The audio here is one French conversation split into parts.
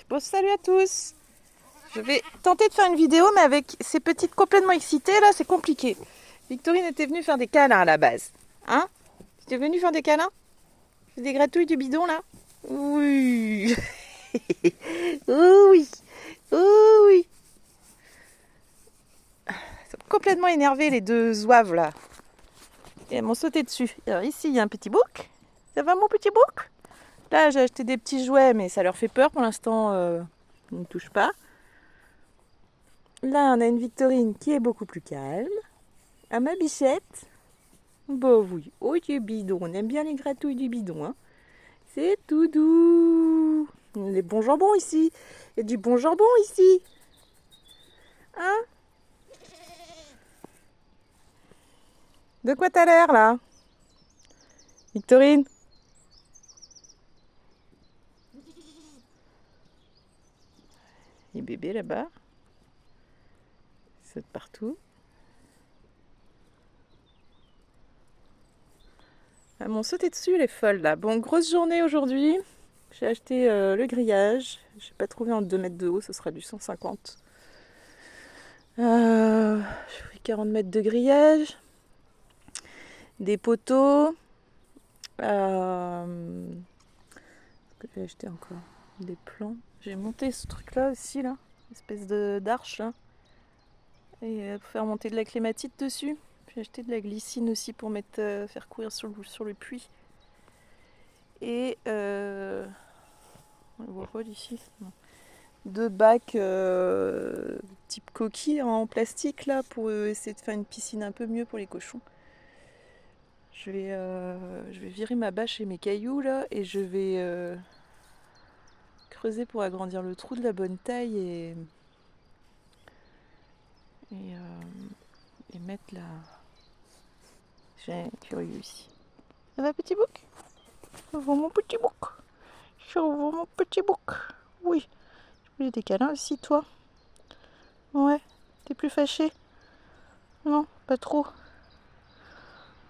Bon, salut à tous. Je vais tenter de faire une vidéo, mais avec ces petites complètement excitées, là, c'est compliqué. Victorine était venue faire des câlins à la base. Hein? Tu es venue faire des câlins? Des gratouilles du bidon, là? Oui. Oh oui. Oh oui. Ils sont complètement énervés, les deux zouaves, là. Et elles m'ont sauté dessus. Alors ici, il y a un petit bouc. Ça va, mon petit bouc? Là, j'ai acheté des petits jouets, mais ça leur fait peur pour l'instant. Ils ne touchent pas. Là, on a une Victorine qui est beaucoup plus calme. À ma bichette. Bah oui. Oh, du bidon. On aime bien les gratouilles du bidon. Hein. C'est tout doux. Les bons jambons ici. Il y a du bon jambon ici. Hein? De quoi t'as l'air là? Victorine? Les bébés là-bas. Ils sautent partout. Elles m'ont sauté dessus les folles là. Bon, grosse journée aujourd'hui. J'ai acheté le grillage. J'ai pas trouvé en 2 mètres de haut, ce sera du 150. J'ai pris 40 mètres de grillage. Des poteaux. Qu'est-ce que j'ai acheté encore? Des plans. J'ai monté ce truc là aussi là. Espèce d'arche là. Et pour faire monter de la clématite dessus. J'ai acheté de la glycine aussi pour mettre, faire courir sur le puits. Et on le voit pas d'ici. Non. 2 bacs type coquille en plastique là pour essayer de faire une piscine un peu mieux pour les cochons. Je vais virer ma bâche et mes cailloux là et je vais creuser pour agrandir le trou de la bonne taille et mettre la... J'ai un curieux ici. Ça va petit bouc? Ça va mon petit bouc? Ça va mon petit bouc? Oui. Tu voulais des câlins aussi toi? Ouais. T'es plus fâché? Non, pas trop.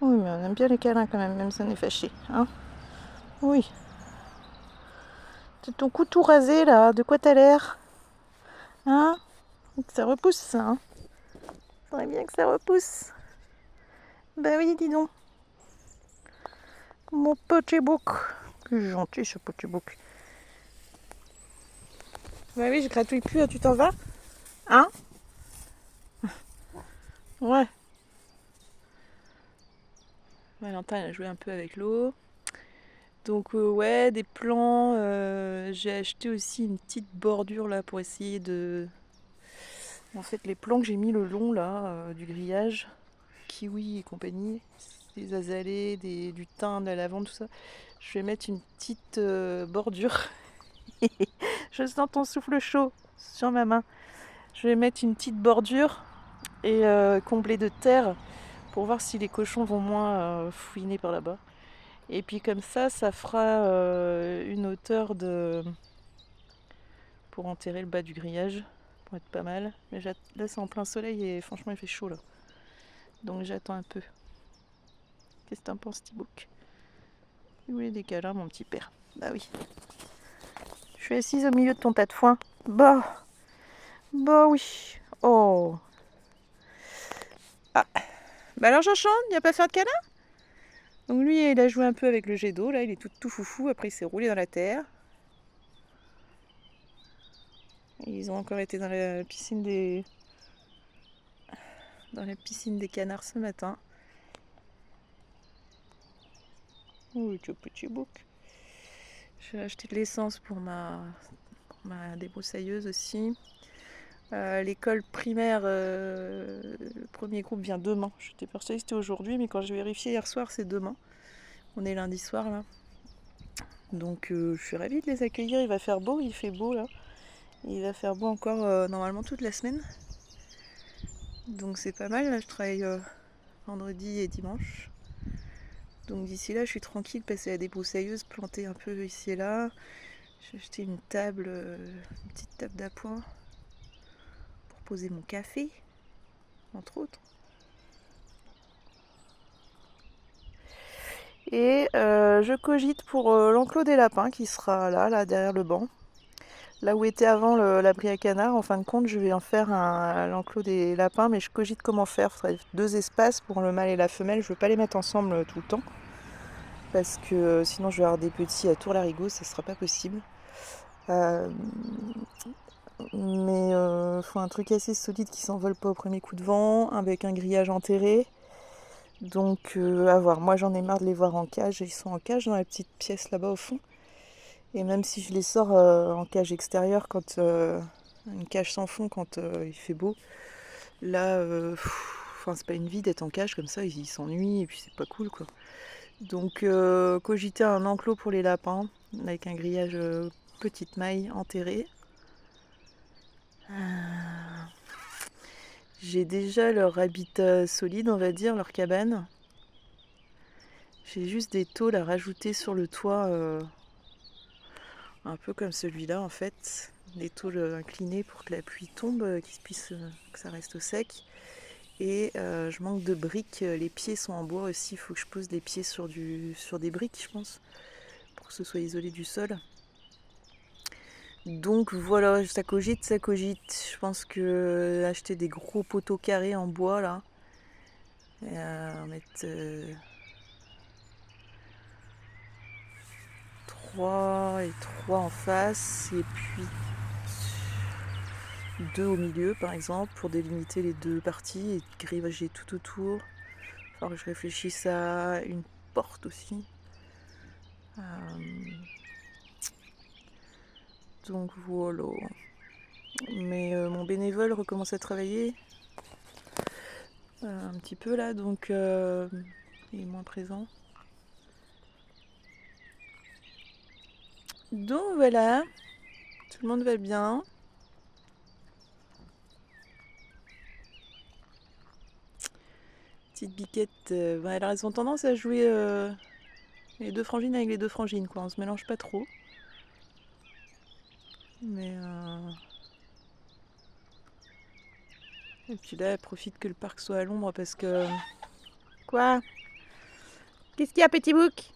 Oui, mais on aime bien les câlins quand même si on est fâché. Hein? Oui. C'est ton cou tout rasé là, de quoi t'as l'air? Hein? Que ça repousse ça, hein? Faudrait bien que ça repousse. Bah oui, dis donc. Mon petit bouc. C'est gentil ce petit bouc. Bah oui, je gratouille plus, tu t'en vas? Hein? Ouais. Valentin a joué un peu avec l'eau. Donc ouais, des plants. J'ai acheté aussi une petite bordure là pour essayer de... En fait, les plants que j'ai mis le long là, du grillage, kiwi et compagnie, des azalées, du thym, de la lavande, tout ça. Je vais mettre une petite bordure. Je sens ton souffle chaud sur ma main. Je vais mettre une petite bordure et combler de terre pour voir si les cochons vont moins fouiner par là-bas. Et puis comme ça fera une hauteur pour enterrer le bas du grillage, pour être pas mal. Mais là c'est en plein soleil et franchement il fait chaud là. Donc j'attends un peu. Qu'est-ce que t'en penses, Thibauk? Il voulait des câlins, mon petit père. Bah oui. Je suis assise au milieu de ton tas de foin. Bah oui. Oh. Ah. Bah alors Jean-Jean, il a pas faire de câlin? Donc lui, il a joué un peu avec le jet d'eau, là, il est tout foufou. Après, il s'est roulé dans la terre. Et ils ont encore été dans la piscine des canards ce matin. Oui, tu petit bouc. J'ai acheté de l'essence pour ma débroussailleuse aussi. L'école primaire, le premier groupe vient demain. J'étais persuadée que c'était aujourd'hui, mais quand j'ai vérifié hier soir, c'est demain. On est lundi soir là. Donc je suis ravie de les accueillir. Il va faire beau, il fait beau là. Il va faire beau encore normalement toute la semaine. Donc c'est pas mal. Là, je travaille vendredi et dimanche. Donc d'ici là, je suis tranquille, passer à la débroussailleuse, planter un peu ici et là. J'ai acheté une table, une petite table d'appoint pour poser mon café, entre autres. Et je cogite pour l'enclos des lapins qui sera là derrière le banc. Là où était avant l'abri à canards, en fin de compte, je vais en faire l'enclos des lapins, mais je cogite comment faire. Il faudrait 2 espaces pour le mâle et la femelle. Je veux pas les mettre ensemble tout le temps, parce que sinon je vais avoir des petits à tour larigot, ça sera pas possible. Euh, mais faut un truc assez solide qui s'envole pas au premier coup de vent, avec un grillage enterré. Donc à voir. Moi j'en ai marre de les voir en cage. Ils sont en cage dans la petite pièce là-bas au fond. Et même si je les sors en cage extérieure, quand une cage sans fond quand il fait beau, là, c'est pas une vie d'être en cage comme ça, ils s'ennuient et puis c'est pas cool quoi. Donc cogiter un enclos pour les lapins avec un grillage petite maille enterré. J'ai déjà leur habitat solide, on va dire, leur cabane. J'ai juste des tôles à rajouter sur le toit, un peu comme celui-là en fait. Des tôles inclinées pour que la pluie tombe, que ça reste au sec. Et je manque de briques, les pieds sont en bois aussi, il faut que je pose les pieds sur des briques je pense, pour que ce soit isolé du sol. Donc voilà, ça cogite. Je pense que acheter des gros poteaux carrés en bois là, et en mettre 3 et 3 en face, et puis 2 au milieu par exemple, pour délimiter les deux parties et grillager tout autour. Il va falloir que je réfléchisse à une porte aussi. Donc voilà. Mais mon bénévole recommence à travailler un petit peu là, donc il est moins présent. Donc voilà, tout le monde va bien. Petite biquette, elles ont tendance à jouer les deux frangines avec les deux frangines, quoi. On se mélange pas trop. Mais et puis là, elle profite que le parc soit à l'ombre parce que. Quoi? Qu'est-ce qu'il y a, petit bouc?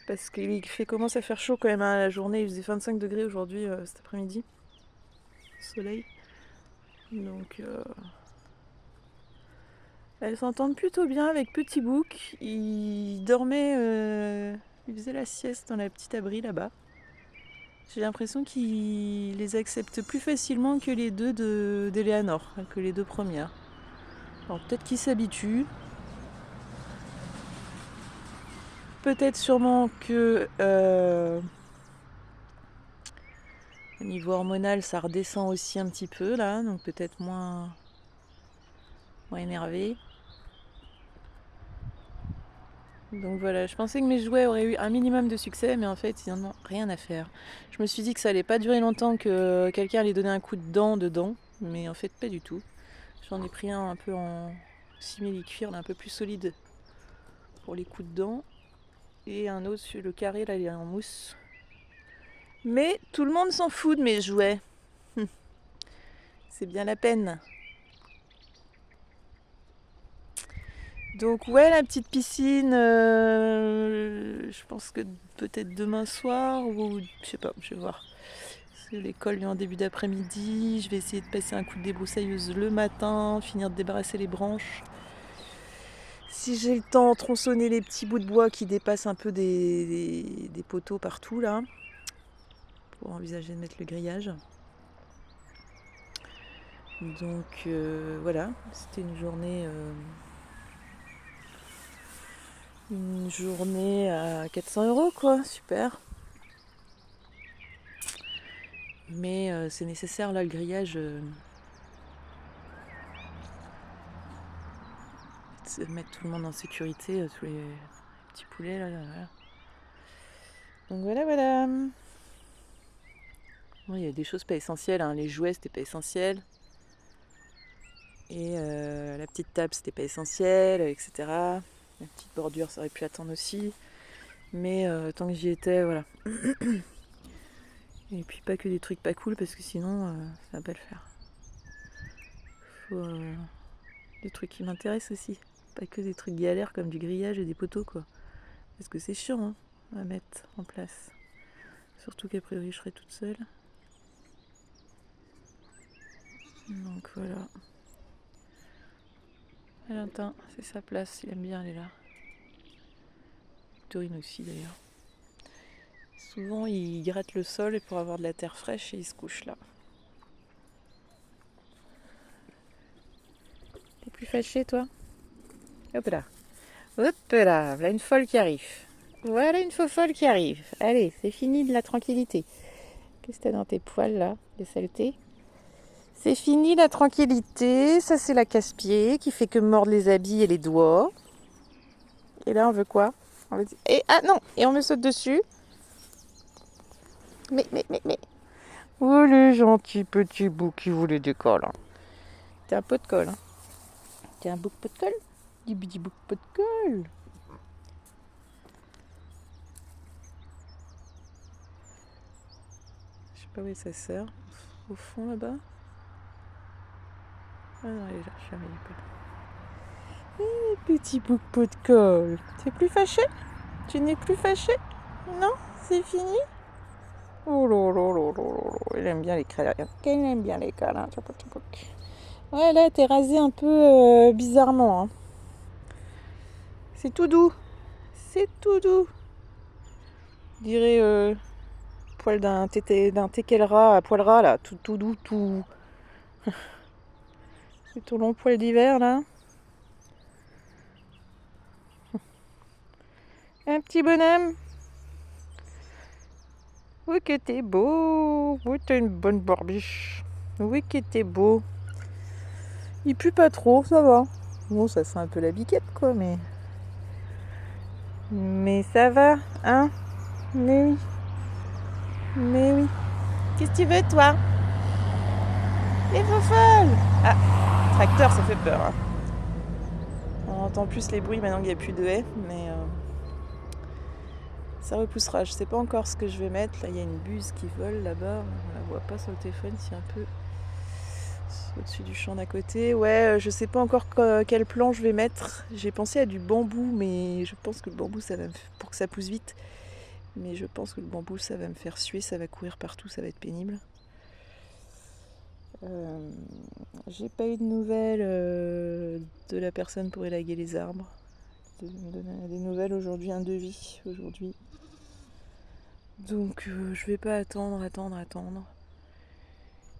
Parce qu'il commence à faire chaud quand même, hein, la journée. Il faisait 25 degrés aujourd'hui, cet après-midi. Soleil. Donc elles s'entendent plutôt bien avec Petit Bouc. Il dormait, il faisait la sieste dans la petite abri là-bas. J'ai l'impression qu'il les accepte plus facilement que les deux d'Eleanor, que les deux premières. Alors peut-être qu'il s'habitue. Peut-être sûrement que au niveau hormonal ça redescend aussi un petit peu là, donc peut-être moins énervé. Donc voilà, je pensais que mes jouets auraient eu un minimum de succès, mais en fait ils n'en ont rien à faire. Je me suis dit que ça allait pas durer longtemps, que quelqu'un allait donner un coup de dent dedans, mais en fait pas du tout. J'en ai pris un peu en simili-cuir, un peu plus solide pour les coups de dent, et un autre sur le carré, là il est en mousse. Mais tout le monde s'en fout de mes jouets. C'est bien la peine. Donc ouais, la petite piscine, je pense que peut-être demain soir, ou je sais pas, je vais voir. Parce que l'école vient en début d'après-midi, je vais essayer de passer un coup de débroussailleuse le matin, finir de débarrasser les branches. Si j'ai le temps, tronçonner les petits bouts de bois qui dépassent un peu des poteaux partout là, pour envisager de mettre le grillage. Donc voilà, c'était une journée à 400 € quoi, super. Mais c'est nécessaire là, le grillage, c'est de mettre tout le monde en sécurité, tous les petits poulets là, voilà. Donc voilà. Bon, il y a des choses pas essentielles, hein. Les jouets c'était pas essentiel. Et la petite table c'était pas essentiel, etc. La petite bordure ça aurait pu attendre aussi. Mais tant que j'y étais, voilà. Et puis pas que des trucs pas cool parce que sinon ça va pas le faire. Faut des trucs qui m'intéressent aussi. Pas que des trucs galères comme du grillage et des poteaux quoi. Parce que c'est chiant hein, à mettre en place. Surtout qu'a priori je serai toute seule. Donc voilà. Valentin, c'est sa place, il aime bien aller là. Victorine aussi d'ailleurs. Souvent il gratte le sol pour avoir de la terre fraîche et il se couche là. T'es plus fâché toi? Hop là. Hop là, voilà une folle qui arrive. Voilà une folle qui arrive. Allez, c'est fini de la tranquillité. Qu'est-ce que t'as dans tes poils là, les saletés? C'est fini la tranquillité. Ça c'est la casse-pied qui fait que mordre les habits et les doigts. Et là on veut quoi? On veut dire... ah non! Et on me saute dessus. Mais. Oh le gentil petit bout qui voulait des cols. Hein. T'es un pot de colle. Hein. T'es un bout de pot de colle? Du petit bout de pot de colle. Je sais pas où est sa sœur. Au fond là-bas. Ah non, elle est là, jamais elle est pas là. Petit bout de pot de colle. T'es plus fâché? Tu n'es plus fâché? Non? C'est fini? Oh là là là là là. Elle aime bien les câlins. Elle aime bien les câlins. Ouais, là, t'es rasé un peu bizarrement. Hein. C'est tout doux. C'est tout doux. Je dirais poil d'un teckel rat à poil ras, là. Tout doux, tout... C'est ton long poil d'hiver, là. Un petit bonhomme. Oui que t'es beau. Oui, t'as une bonne barbiche. Oui que t'es beau. Il pue pas trop, ça va. Bon, ça sent un peu la biquette, quoi, mais... Mais ça va, hein? Mais oui. Mais oui. Qu'est-ce que tu veux, toi? Les fofolles! Ah, tracteur, ça fait peur. Hein. On entend plus les bruits maintenant qu'il n'y a plus de haies, mais... ça repoussera. Je sais pas encore ce que je vais mettre. Là, il y a une buse qui vole là-bas. On la voit pas sur le téléphone, c'est un peu au-dessus du champ d'à côté. Ouais, je sais pas encore quel plan je vais mettre. J'ai pensé à du bambou, mais je pense que le bambou, ça va pour que ça pousse vite. Mais je pense que le bambou, ça va me faire suer, ça va courir partout, ça va être pénible. J'ai pas eu de nouvelles de la personne pour élaguer les arbres. De me donner des nouvelles aujourd'hui, un devis aujourd'hui. Donc je vais pas attendre.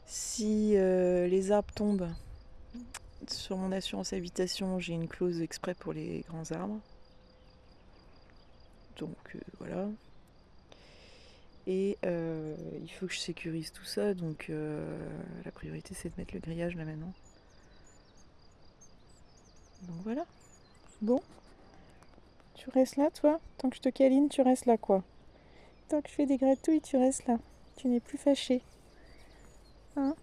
Si les arbres tombent sur mon assurance habitation, j'ai une clause exprès pour les grands arbres. Donc voilà. Et il faut que je sécurise tout ça, donc la priorité c'est de mettre le grillage là maintenant. Donc voilà. Bon. Tu restes là toi? Tant que je te câline, tu restes là quoi? Tant que je fais des gratouilles, tu restes là. Tu n'es plus fâché. Hein?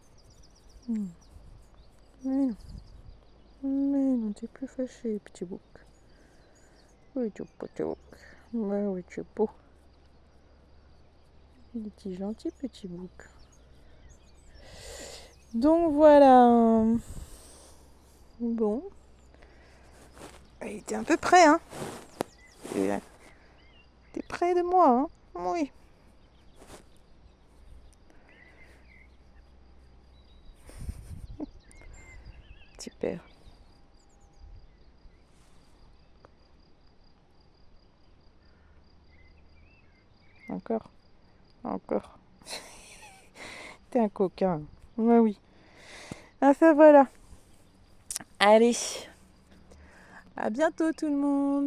Mais non, t'es plus fâché, petit bouc. Oui, tu es petit bouc. Ouais, oui, tu es beau. Il est gentil, petit bouc. Donc voilà. Bon. Il était un peu près, hein. T'es près de moi, hein. Oui. Super. Encore. T'es un coquin. Ouais, oui. Ah, ça voilà. Allez. À bientôt tout le monde.